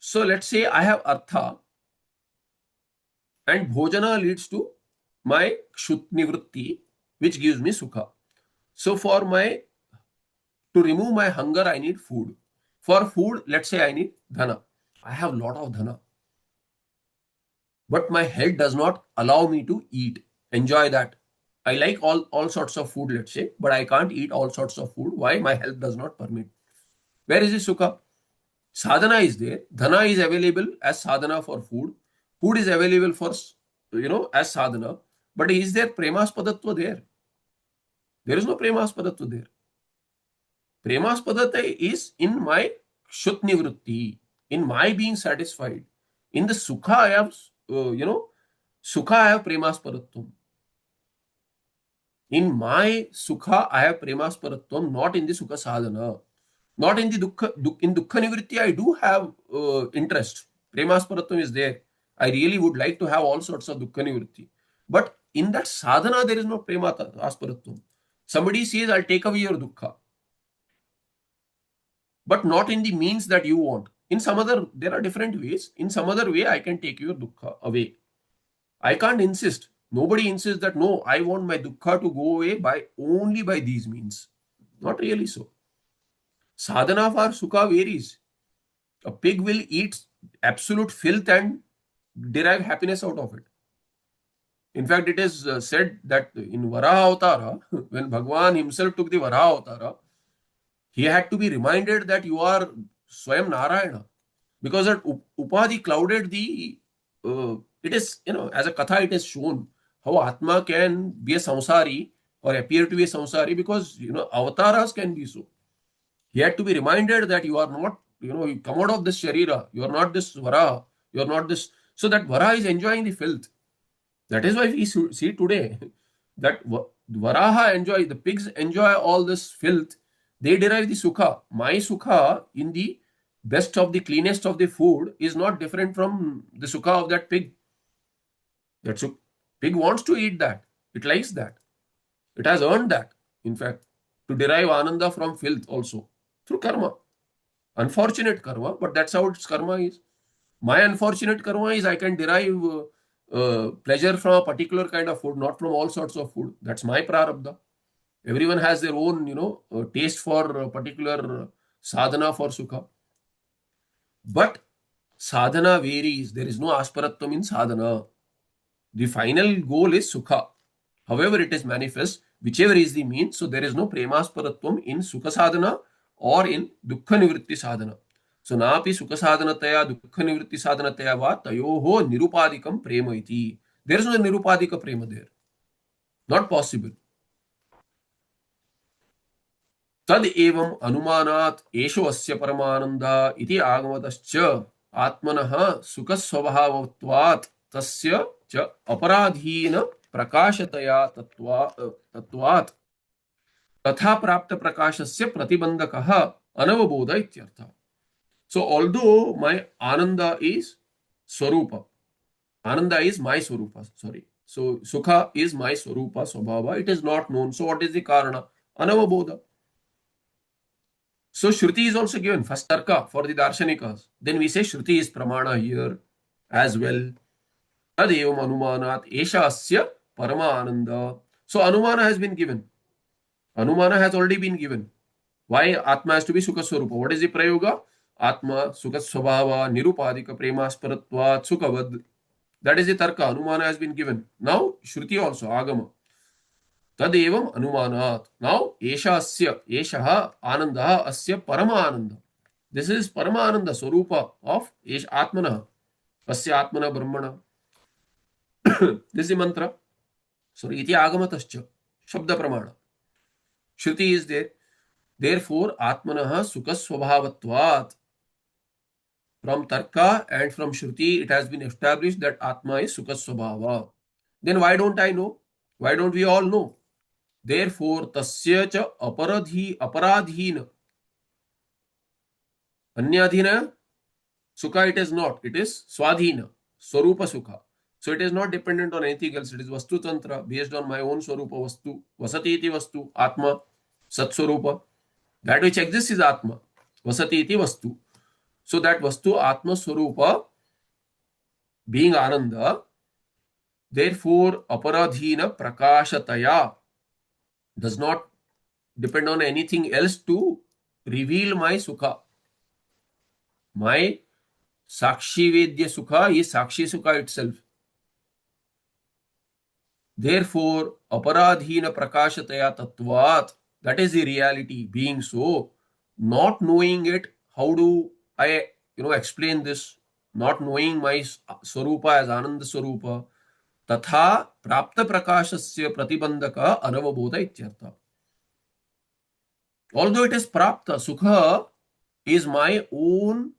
So let's say I have artha and bhojana leads to my kshut nivritti, which gives me sukha. So to remove my hunger, I need food. For food, let's say I need dhana. I have lot of dhana. But my health does not allow me to eat, enjoy that. I like all sorts of food, let's say, but I can't eat all sorts of food. Why? My health does not permit. Where is the sukha? Sadhana is there. Dhana is available as sadhana for food. Food is available for, as sadhana. But is there premaspadatva there? There is no premaspadatva there. Premaspadata is in my kshut nivritti, in my being satisfied. In the sukha, I have, sukha I have premaspadatvam. In my sukha, I have premasparatvam, not in the sukha sadhana. Not in the dukkha. In dukkha nivritti, I do have interest. Premasparatvam is there. I really would like to have all sorts of dukkha nivritti. But in that sadhana, there is no premasparatvam. Somebody says, I'll take away your dukkha. But not in the means that you want. There are different ways. In some other way, I can take your dukkha away. I can't insist. Nobody insists that, no, I want my dukkha to go away only by these means. Not really so. Sadhana for sukha varies. A pig will eat absolute filth and derive happiness out of it. In fact, it is said that in Varaha Avtara, when Bhagwan himself took the Varaha Avtara, he had to be reminded that you are Swayam Narayana. Because that Upadhi clouded the, it is, as a katha it is shown how Atma can be a samsari or appear to be a samsari because, avatars can be so. He had to be reminded that you are not, you come out of this Sharira, you are not this Vara, you are not this. So that Vara is enjoying the filth. That is why we see today that Varaha enjoy, the pigs enjoy all this filth. They derive the sukha. My sukha in the best of the cleanest of the food is not different from the sukha of that pig. That pig wants to eat that. It likes that. It has earned that, in fact, to derive ananda from filth also through karma. Unfortunate karma, but that's how its karma is. My unfortunate karma is I can derive pleasure from a particular kind of food, not from all sorts of food. That's my prarabdha. Everyone has their own, taste for a particular sadhana for sukha. But sadhana varies. There is no asparatvam in sadhana. The final goal is sukha. However, it is manifest, whichever is the means. So there is no premasparatvam in sukha sadhana or in dukkha nivritti sadhana. So napi sukha sadhanataya dukkha nivritti sadhanataya va tayoho nirupadikam prema iti. There is no nirupadika prema there. Not possible. तद एवं अनुमानात् एषो अस्य परमानंदा इति आगमतश्च आत्मनः सुख स्वभावत्वात् तस्य च अपराधीन प्रकाशतया तत्वात् तथा प्राप्त प्रकाशस्य प्रतिबंधकः अनवबोध इत्यर्थः. So although my ananda is swarupa, ananda is my swarupa, sorry. So sukha is my swarupa, swabhava, it is not known. So what is the karana? Anavabodha. So Shruti is also given, first Tarka for the Darshanikas. Then we say Shruti is Pramana here as well. Tadevam Anumanat Esha Asya Parama Ananda. So Anumana has been given. Anumana has already been given. Why Atma has to be Sukha Swarupa? What is the Prayoga? Atma Sukha Swabhava Nirupadika Premasparatvat Sukavad. That is the Tarka. Anumana has been given. Now Shruti also, Agama. तदेवं अनुमानात्. Now एषा अस्य एषः आनन्दः अस्य परमानन्द. This is paramananda swarupa of एष आत्मनः अस्य आत्मनः ब्रह्मणः. This is the mantra. So इति आगमतश्च शब्द प्रमाण. Shruti is there. Therefore आत्मनः सुख स्वभावत्वात्. From Tarka and from Shruti it has been established that Atma is sukha swabhava. Then why don't I know? Why don't we all know? Therefore, tasya cha aparadhina. Anyadhina sukha it is not. It is swadhina, swarupa sukha. So it is not dependent on anything else. It is vastu tantra based on my own swarupa vastu. Vasati iti vastu, atma, sat swarupa. That which exists is atma. Vasati iti vastu. So that vastu atma swarupa being ananda. Therefore, aparadhina prakashataya does not depend on anything else to reveal my sukha. My sakshi vedya sukha is sakshi sukha itself. Therefore, aparadhina prakashataya tattvat, that is the reality. Being so, not knowing it, how do I explain this? Not knowing my swarupa as ananda swarupa, तथा प्राप्त प्रकाशस्य प्रतिबंधक अनवबोध इत्यर्थ. Although it is prapta, sukha is my own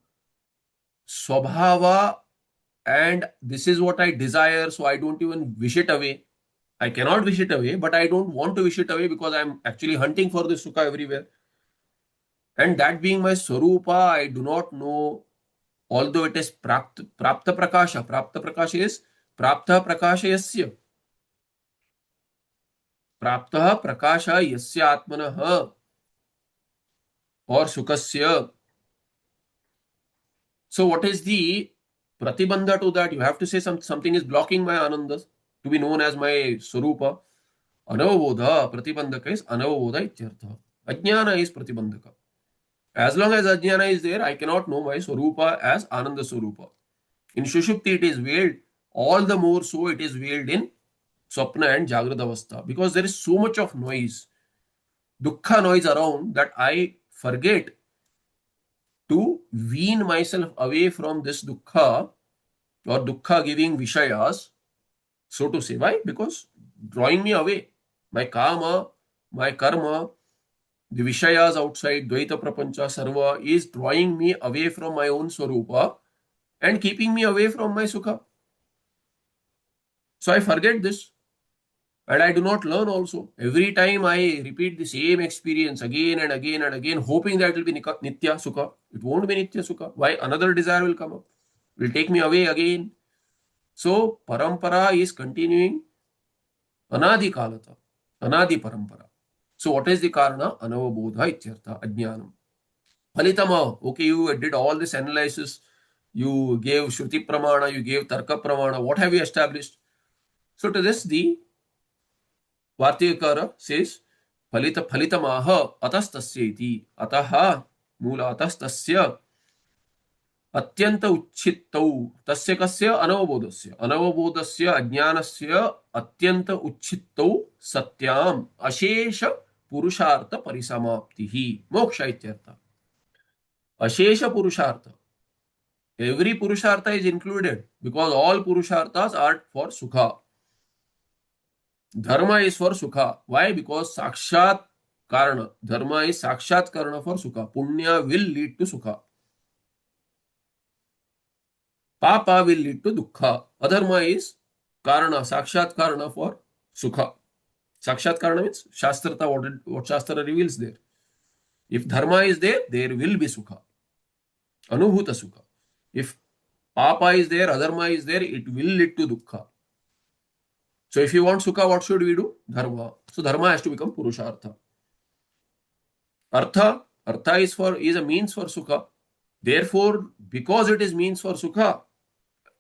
swabhava and this is what I desire, so I don't even wish it away. I cannot wish it away, but I don't want to wish it away because I'm actually hunting for this sukha everywhere. And that being my swarupa, I do not know, although it is prapta prakasha. Prapta prakasha is prapta prakasha yasya. Prapta prakasha yasya atmanah or sukasya. So what is the pratibandha to that? You have to say something is blocking my anandas to be known as my swarupa. Anavabodha, pratibandhaka is anavabodha ityartha. Ajnana is pratibandhaka. As long as ajnana is there, I cannot know my swarupa as Ananda Swarupa. In Shushupti, it is veiled. All the more so, it is veiled in Swapna and Jagrata Avastha, because there is so much of noise, dukkha noise around, that I forget to wean myself away from this dukkha or dukkha giving vishayas, so to say. Why? Because drawing me away. My kama, my karma, the vishayas outside, Dvaita Prapancha, Sarva, is drawing me away from my own Swarupa and keeping me away from my Sukha. So I forget this and I do not learn also. Every time I repeat the same experience again and again and again, hoping that it will be Nitya Sukha. It won't be Nitya Sukha. Why? Another desire will come up, will take me away again. So parampara is continuing anadi kalata, anadi parampara. So what is the karana? Anavabodha ityartha, ajnanam. Phalitama, okay, you did all this analysis, you gave Shruti Pramana, you gave Tarka Pramana, what have you established? So to this, the Vartikara says, Phalitamaha atastasya iti, ataha mula atastasya अत्यंत उच्छित्तौ तस्य कस्य अनवबोधस्य अनवबोधस्य अज्ञानस्य अत्यंत उच्छित्तौ सत्याम अशेष पुरुषार्थ परिसमाप्तिः मोक्ष इत्यर्थः अशेष पुरुषार्थ every purushartha is included because all purusharthas are for sukha. Dharma is for sukha. Why? Because sakshat karana. Dharma is sakshat karana for sukha. Punya will lead to sukha. Papa will lead to dukkha. Adharma is karana, sakshat karana for sukha. Sakshat karana means shastrata, what Shastra reveals there. If dharma is there, there will be sukha. Anubhuta sukha. If papa is there, adharma is there, it will lead to dukkha. So if you want sukha, what should we do? Dharma. So dharma has to become purushartha. Artha is a means for sukha. Therefore, because it is means for sukha,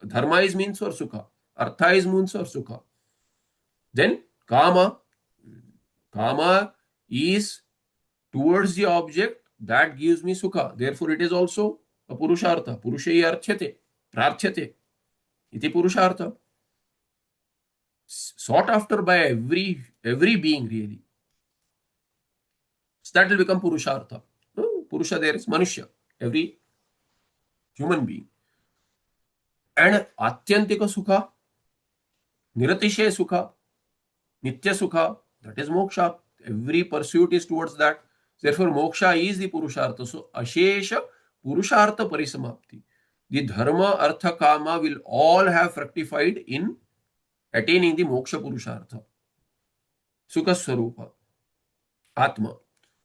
dharma is means for sukha, artha is means for sukha. Then kama is towards the object that gives me sukha. Therefore, it is also a purushartha. Purushai archyate, prarthyate. Iti purushartha. Sought after by every being really. So that will become purushartha. Purusha there is Manushya, every human being. And atyantika sukha, niratishay sukha, nitya sukha, that is moksha. Every pursuit is towards that. Therefore, moksha is the purushartha. So, ashesha purushartha parisamapti. The dharma, artha, kama will all have fructified in attaining the moksha purushartha. Sukha swarupa, atma.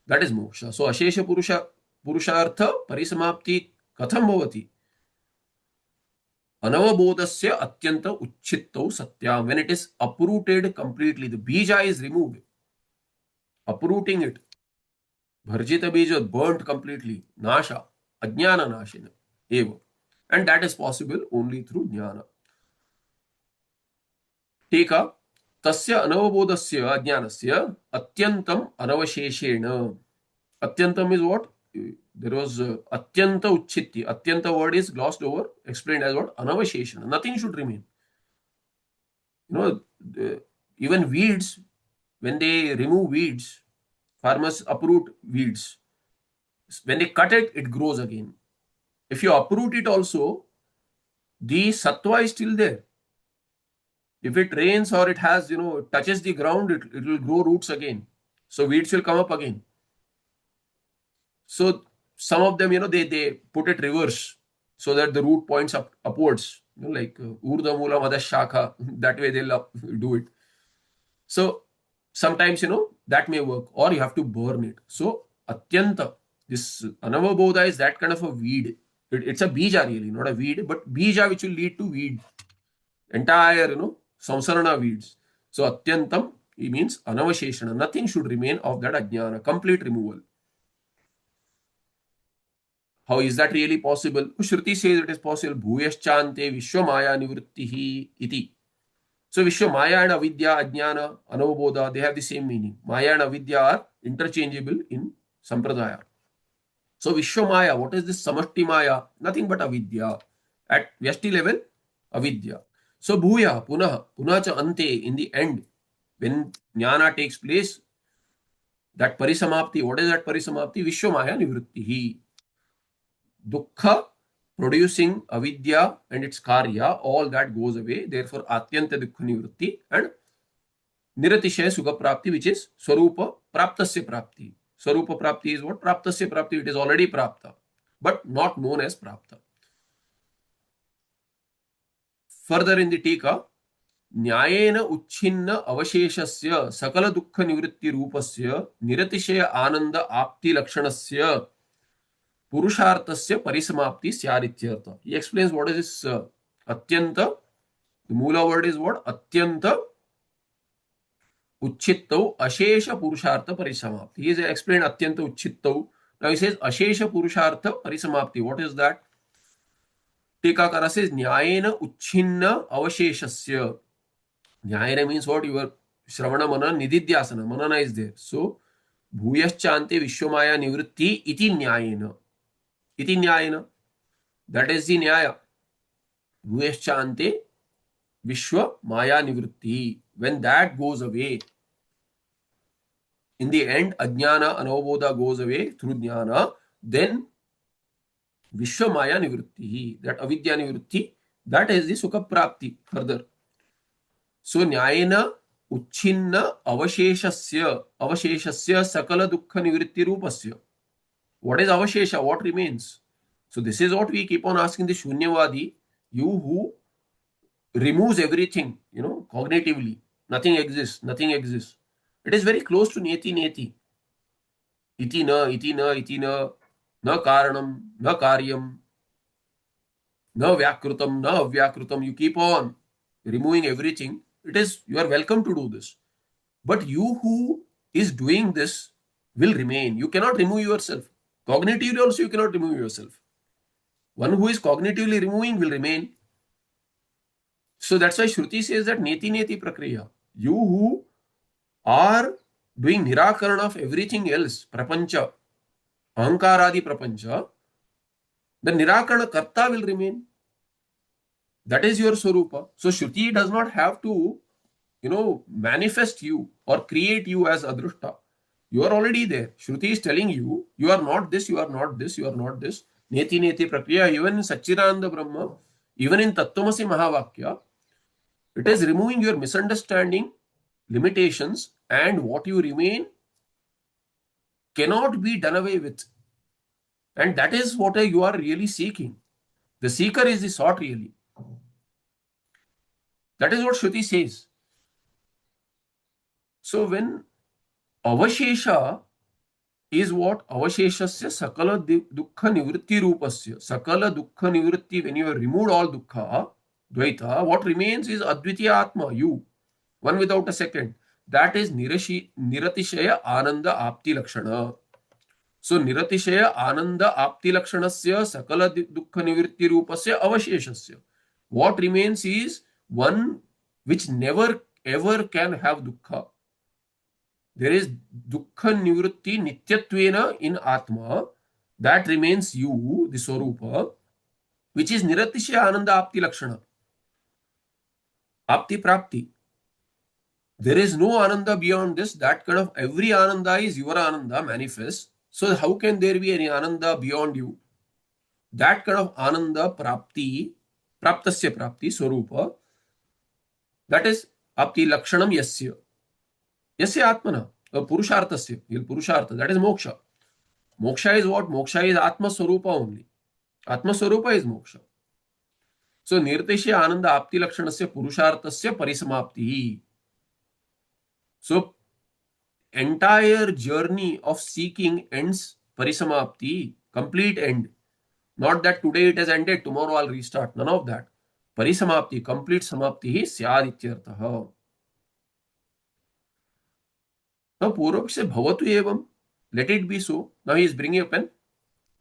That is moksha. So, ashesha purushartha parisamapti katham bhavati. Anavabodhasya atyanta uchchittau satyam. When it is uprooted completely, the bija is removed. Uprooting it. Bharjita bija burnt completely. Nasha. Ajnana nashina. Eva. And that is possible only through jnana. Tika. Tasya anavabodhasya ajnanasya atyantam anavasheshena. Atyantam is what? There was atyanta uchchitti. Atyanta word is glossed over, explained as what? Anavasheshana. Nothing should remain. Even weeds, when they remove weeds, farmers uproot weeds. When they cut it, it grows again. If you uproot it also, the sattva is still there. If it rains or it has, it touches the ground, it will grow roots again. So weeds will come up again. So some of them, they put it reverse so that the root points upwards, like Urdha Mula Madha Shakha, that way they'll do it. So sometimes, that may work, or you have to burn it. So Atyanta, this Anavabodha is that kind of a weed. It's a bija really, not a weed, but bija which will lead to weed. Entire, samsarana weeds. So Atyantam, it means Anavasheshana. Nothing should remain of that ajnana. Complete removal. How is that really possible? Shruti says it is possible. Bhuyaschante Vishwamaya Nivrittihi iti. So Vishwamaya and Avidya, Ajnana, Anavabodha, they have the same meaning. Maya and Avidya are interchangeable in Sampradaya. So Vishwamaya, what is this Samashti Maya? Nothing but avidya. At Vyashti level, avidya. So Bhuya, Punah cha ante, in the end, when jnana takes place, that Parisamapti, what is that Parisamapti? Vishwamaya Nivrittihi. Dukkha producing avidya and its karya, all that goes away. Therefore, Atyanta Dukkha Nivritti and Niratishaya Sukha Prapti, which is Swarupa Praptasya Prapti. Swarupa Prapti is what? Praptasya Prapti, it is already Prapta, but not known as Prapta. Further in the Tika, न्यायेन उच्छिन्न अवशेषस्य सकल दुःख निवृत्ति रूपस्य निरतिशय आनंद आप्ति लक्षणस्य पुरुषार्थस्य परिसमाप्ति स्यादित्यर्थ. He explains what is this atyanta. The moola word is what? Atyanta uchchittau ashesha purushartha parisamapti. He has explained atyanta uchchittau. Now he says ashesha purushartha parisamapti. What is that? Tikakara says nyayena uchchinna avasheshasya. Nyayena means what? Your Shravana Manana Nididhyasana. Manana is there. So, Bhuyaschante Vishwamaya Nivritti iti Nyayena. Iti Nyayena. That is the Nyaya. Bhuyaschante Vishwamaya Nivritti. When that goes away, in the end, Ajnana Anavabodha goes away through Jnana, then Vishwamaya Nivritti. That Avidya Nivritti, that is the Sukha Prapti. Further. So न्यायेन उच्छिन्न अवशेषस्य सकल दुःख निवृत्ति रूपस्य. What is avashesha? What remains? So this is what we keep on asking the Shunyavadi, you who removes everything, cognitively. Nothing exists, nothing exists. It is very close to neti neti. Iti na, na karanam, na karyam, na vyakrutam, na avyakrutam. You keep on removing everything. It is, you are welcome to do this. But you who is doing this will remain. You cannot remove yourself. Cognitively also you cannot remove yourself. One who is cognitively removing will remain. So that's why Shruti says that neti neti prakriya. You who are doing nirakarana of everything else, prapancha, ahankaradi prapancha, the nirakarana karta will remain. That is your Swarupa. So Shruti does not have to, manifest you or create you as Adrushta. You are already there. Shruti is telling you, you are not this, you are not this, you are not this. Neti neti prakriya, even in Satchidananda Brahma, even in Tattvamasi Mahavakya, it is removing your misunderstanding, limitations, and what you remain cannot be done away with. And that is what you are really seeking. The seeker is the sought really. That is what Shruti says. So when avashesha is what? Avasheshasya sakala dukkha nivritti rupasya. Sakala dukkha nivritti, when you have removed all dukkha, dvaita, what remains is advitiya atma, you. One without a second. That is niratishaya ananda apti lakshana. So niratishaya ananda apti lakshanasya sakala dukkha nivritti rupasya avasheshasya. What remains is one which never ever can have dukkha. There is dukkha nivritti nityatvena in atma. That remains you, the Swarupa, which is niratishya ananda apti lakshana. Apti prapti. There is no ananda beyond this. That kind of every ananda is your ananda manifest. So how can there be any ananda beyond you? That kind of ananda prapti, praptasya prapti, Swarupa, that is apti lakshanam yasya. Yasya atmana, purusharthasya, purushartha, that is moksha. Moksha is what? Moksha is atma swarupa only. Atma swarupa is moksha. So nirteshya ananda apti lakshanasya purusharthasya parisamapti. So entire journey of seeking ends parisamapti, complete end. Not that today it has ended, tomorrow I'll restart. None of that. Parisamapti, complete samapti syadityartha. Now Purvak says bhavatu evam, let it be so. Now he is bringing up an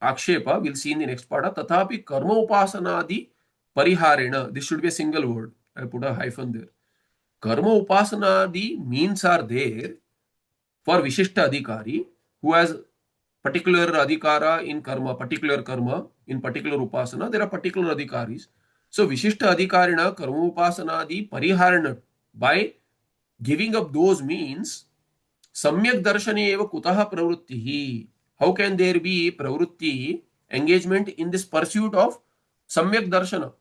akshepa. We'll see in the next part. Tathapi karma upasanadi pariharena. This should be a single word. I put a hyphen there. Karma upasanadi means are there for Vishishta Adhikari who has particular adhikara in karma, in particular upasana, there are particular adhikaris. So Vishishta adhikarina karma upasanadi pariharana, by giving up those means, samyak darshane eva kutaha pravrittihi. How can there be pravritti, engagement in this pursuit of samyak darshana,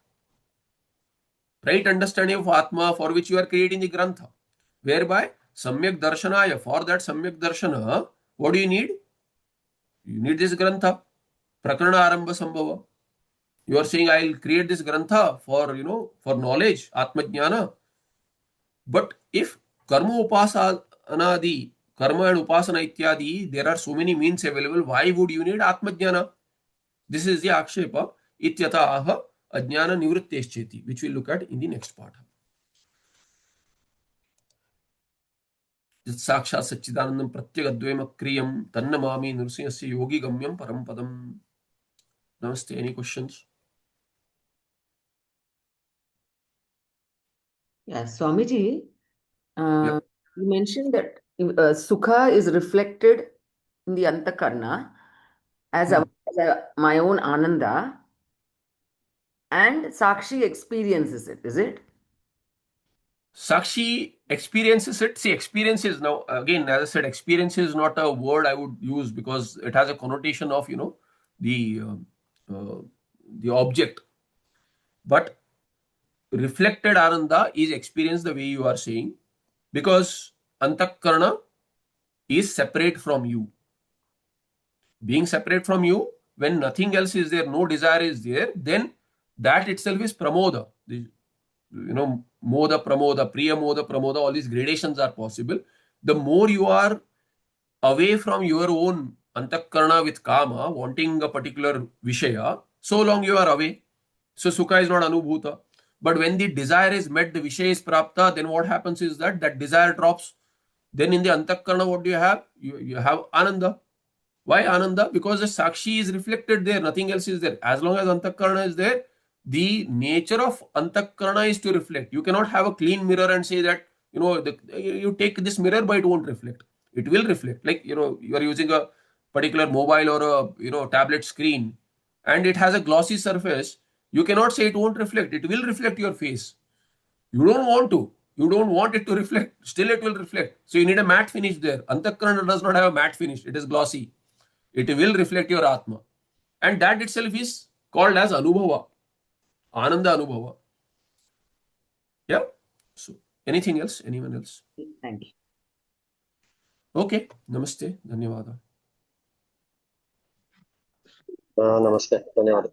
right understanding of atma, for which you are creating the grantha? Whereby samyak darshanaya, for that samyak darshana, what do you need? You need this grantha, prakarana arambha sambhava. You are saying, I will create this grantha for, for knowledge, atma jnana. But if karma upasanadi, karma and upasana ityadi, there are so many means available, why would you need atma jnana? This is the akshepa ityata aha ajnana nivritteshcheti, which we'll look at in the next part. साक्षात् सच्चिदानंदं प्रत्यगद्वयम cream तन्नमामि नृसिंहस्य योगी गम्यम परम पदम. Namaste. Any questions? Yes, Swamiji, Yeah. you mentioned that sukha is reflected in the antakarna as, my own ananda, and Sakshi experiences it, is it? Sakshi experiences it. See, experiences, now again, as I said, experience is not a word I would use because it has a connotation of the object. But reflected ananda is experienced the way you are saying, because antakarna is separate from you. Being separate from you, when nothing else is there, no desire is there, then that itself is pramoda. Moda, pramoda, priya moda, pramoda, all these gradations are possible. The more you are away from your own antakarna with kama, wanting a particular vishaya, so long you are away. So sukha is not anubhuta. But when the desire is met, the vishaya is prapta, then what happens is that desire drops. Then in the antakarna, what do you have? You have ananda. Why ananda? Because the sakshi is reflected there, nothing else is there. As long as antakarna is there, the nature of antakarna is to reflect. You cannot have a clean mirror and say that, you take this mirror, but it won't reflect. It will reflect. Like, you are using a particular mobile or a, tablet screen, and it has a glossy surface. You cannot say it won't reflect. It will reflect your face. You don't want to. You don't want it to reflect. Still, it will reflect. So you need a matte finish there. Antakarna does not have a matte finish. It is glossy. It will reflect your atma. And that itself is called as anubhava. Ananda anubhava. Yeah. So anything else? Anyone else? Thank you. Okay. Namaste. Dhanyavada. Namaste. Dhanyawad.